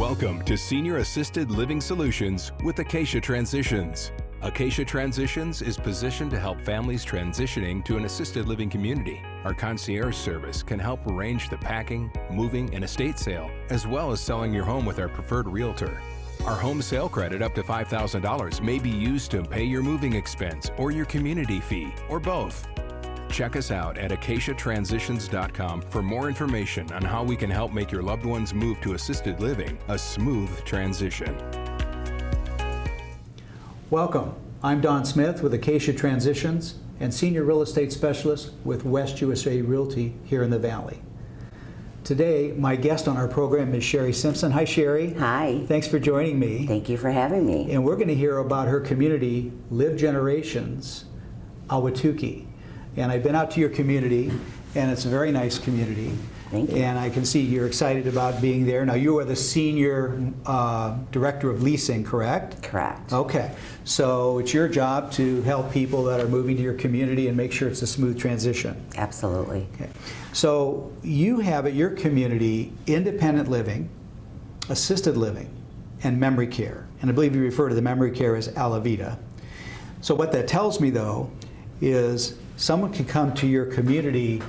Welcome to Senior Assisted Living Solutions with Acacia Transitions. Acacia Transitions is positioned to help families transitioning to an assisted living community. Our concierge service can help arrange the packing, moving, and estate sale, as well as selling your home with our preferred realtor. Our home sale credit up to $5,000 may be used to pay your moving expense or your community fee, or both. Check us out at acaciatransitions.com for more information on how we can help make your loved one's move to assisted living a smooth transition. Welcome. I'm Don Smith with Acacia Transitions and Senior Real Estate Specialist with West USA Realty here in the Valley. Today, my guest on our program is Sheri Simpson. Hi, Sheri. Hi. Thanks for joining me. Thank you for having me. And we're going to hear about her community, LivGenerations, Ahwatukee. And I've been out to your community, and it's a very nice community. Thank you. And I can see you're excited about being there. Now, you are the Senior Director of Leasing, correct? Correct. Okay. So it's your job to help people that are moving to your community and make sure it's a smooth transition. Absolutely. Okay. So you have at your community independent living, assisted living, and memory care. And I believe you refer to the memory care as Alavita. So what that tells me, though, is someone can come to your community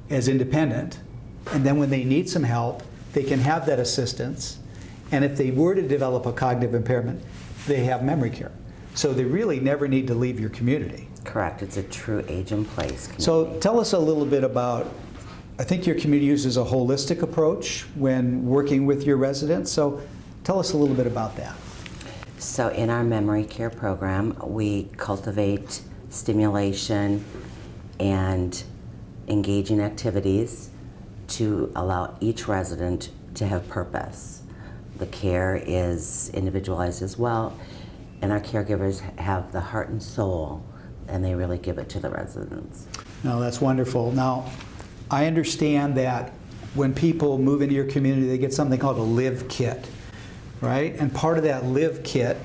as independent, and then when they need some help, they can have that assistance. And if they were to develop a cognitive impairment, they have memory care. So they really never need to leave your community. Correct. It's a true age-in-place community. So tell us a little bit about, I think your community uses a holistic approach when working with your residents. So tell us a little bit about that. So in our memory care program, we cultivate stimulation and engaging activities to allow each resident to have purpose. The care is individualized as well, and our caregivers have the heart and soul, and they really give it to the residents. No, that's wonderful. Now, I understand that when people move into your community, they get something called a Live Kit, right? And part of that Live Kit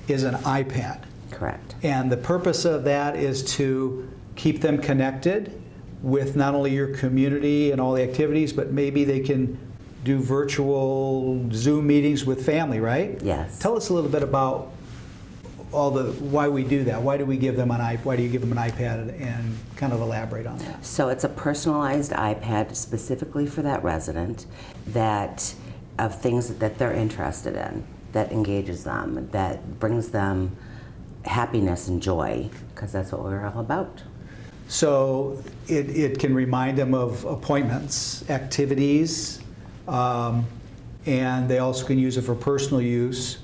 is an iPad. Correct. And the purpose of that is to keep them connected with not only your community and all the activities, but maybe they can do virtual Zoom meetings with family, right? Yes. Tell us a little bit about why we do that. Why do we give them why do you give them an iPad, and kind of elaborate on that? So it's a personalized iPad specifically for that resident, that of things that they're interested in, that engages them, that brings them happiness and joy, because that's what we're all about. So it can remind them of appointments, activities, and they also can use it for personal use,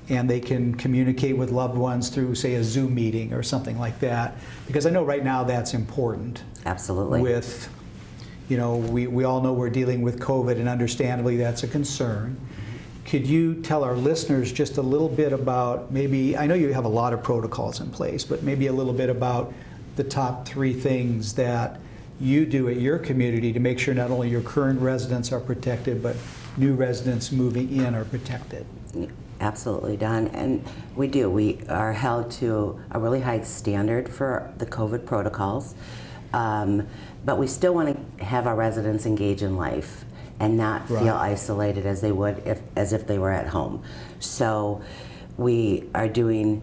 and they can communicate with loved ones through, say, a Zoom meeting or something like that, because I know right now that's important. Absolutely. With, you know, we all know we're dealing with COVID, and understandably that's a concern. Could you tell our listeners just a little bit about, maybe, I know you have a lot of protocols in place, but maybe a little bit about the top 3 things that you do at your community to make sure not only your current residents are protected, but new residents moving in are protected? Absolutely, Don. And we do. We are held to a really high standard for the COVID protocols, but we still want to have our residents engage in life and not feel isolated as they would as if they were at home. So we are doing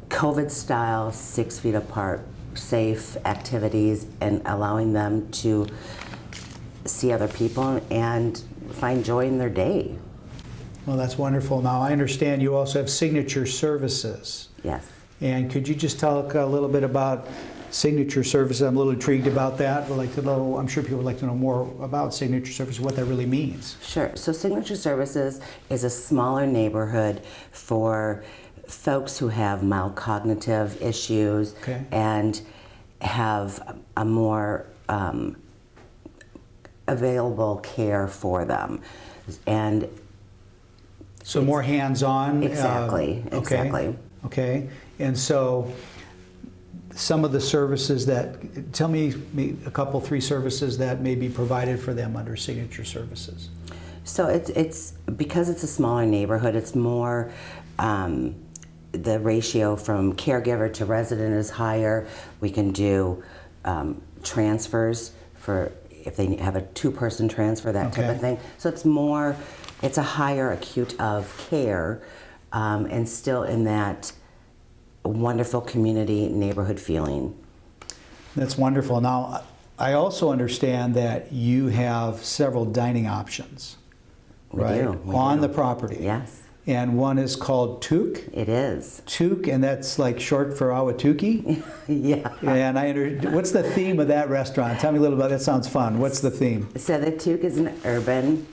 COVID-style, 6 feet apart, safe activities, and allowing them to see other people and find joy in their day. Well, that's wonderful. Now, I understand you also have signature services. Yes. And could you just talk a little bit about signature services? I'm a little intrigued about that. I'd like to know, I'm sure people would like to know more about signature services, what that really means. Sure. So signature services is a smaller neighborhood for folks who have mild cognitive issues and have a more available care for them. And so more hands-on? Exactly. Exactly. Okay. And so some of the services that, tell me a couple, 3 services that may be provided for them under signature services. So it's because it's a smaller neighborhood, it's more, the ratio from caregiver to resident is higher. We can do transfers for if they have a 2-person transfer, that type of thing. So it's more it's a higher acute of care, and still in that wonderful community neighborhood feeling. That's wonderful. Now, I also understand that you have several dining options, right? On the property. Yes. And one is called Took. It is. Took, and that's like short for Ahwatukee. Yeah. And what's the theme of that restaurant? Tell me a little about that. Sounds fun. What's the theme? So the Took is an urban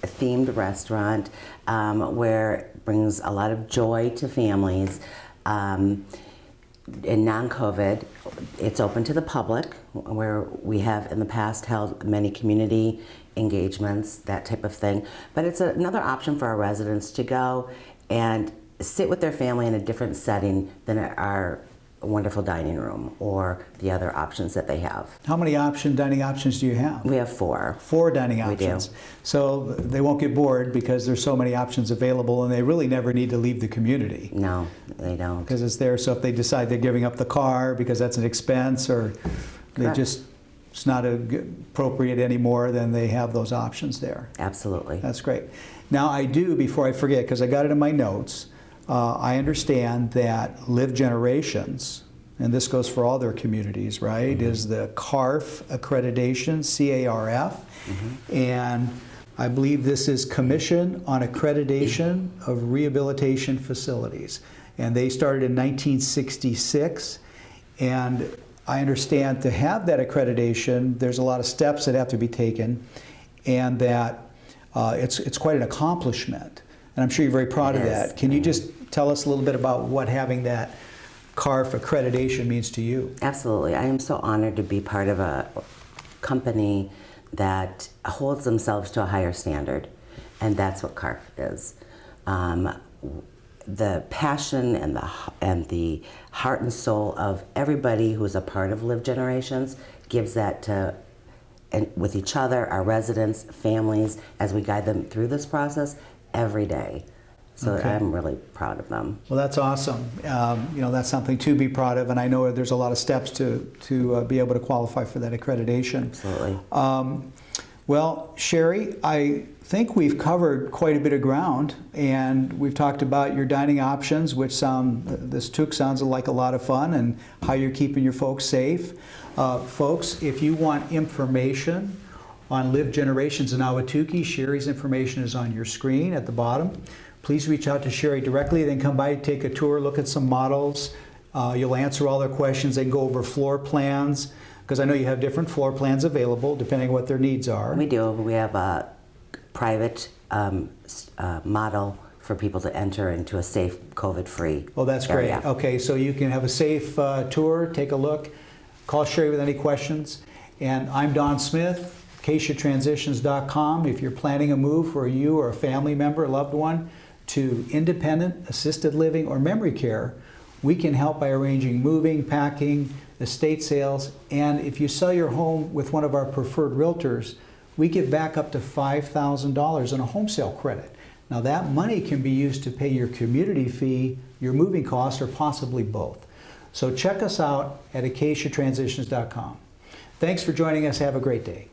themed restaurant where it brings a lot of joy to families. In non-COVID, it's open to the public, where we have in the past held many community engagements, that type of thing. But it's another option for our residents to go and sit with their family in a different setting than our wonderful dining room or the other options that they have. How many dining options do you have? We have 4. 4 dining We do. options. So they won't get bored because there's so many options available, and they really never need to leave the community. No, they don't. Because it's there, so if they decide they're giving up the car because that's an expense, or they Correct. just, it's not appropriate anymore, then they have those options there. Absolutely. That's great. Now I do, before I forget, because I got it in my notes, I understand that LivGenerations, and this goes for all their communities, right, is the CARF accreditation, C-A-R-F, and I believe this is Commission on Accreditation of Rehabilitation Facilities. And they started in 1966, and I understand to have that accreditation, there's a lot of steps that have to be taken, and that it's quite an accomplishment. And I'm sure you're very proud of that. Can you just tell us a little bit about what having that CARF accreditation means to you? Absolutely. I am so honored to be part of a company that holds themselves to a higher standard, and that's what CARF is. The passion and the heart and soul of everybody who is a part of LivGenerations gives that to, and with each other, our residents, families, as we guide them through this process every day. So I'm really proud of them. Well, that's awesome. You know, that's something to be proud of, and I know there's a lot of steps to be able to qualify for that accreditation. Absolutely. Well, Sheri, I think we've covered quite a bit of ground, and we've talked about your dining options, which this Took sounds like a lot of fun, and how you're keeping your folks safe. Folks, if you want information on LivGenerations in Ahwatukee, Sheri's information is on your screen at the bottom. Please reach out to Sheri directly, then come by, take a tour, look at some models. You'll answer all their questions. They can go over floor plans, because I know you have different floor plans available depending on what their needs are. We do. We have a private model for people to enter into a safe, COVID-free Oh, that's great. area. Okay, so you can have a safe tour, take a look, call Sheri with any questions. And I'm Don Smith, KeishaTransitions.com. If you're planning a move for you or a family member, a loved one, to independent, assisted living, or memory care, we can help by arranging moving, packing, estate sales, and if you sell your home with one of our preferred realtors, we give back up to $5,000 in a home sale credit. Now that money can be used to pay your community fee, your moving costs, or possibly both. So check us out at KeishaTransitions.com. Thanks for joining us. Have a great day.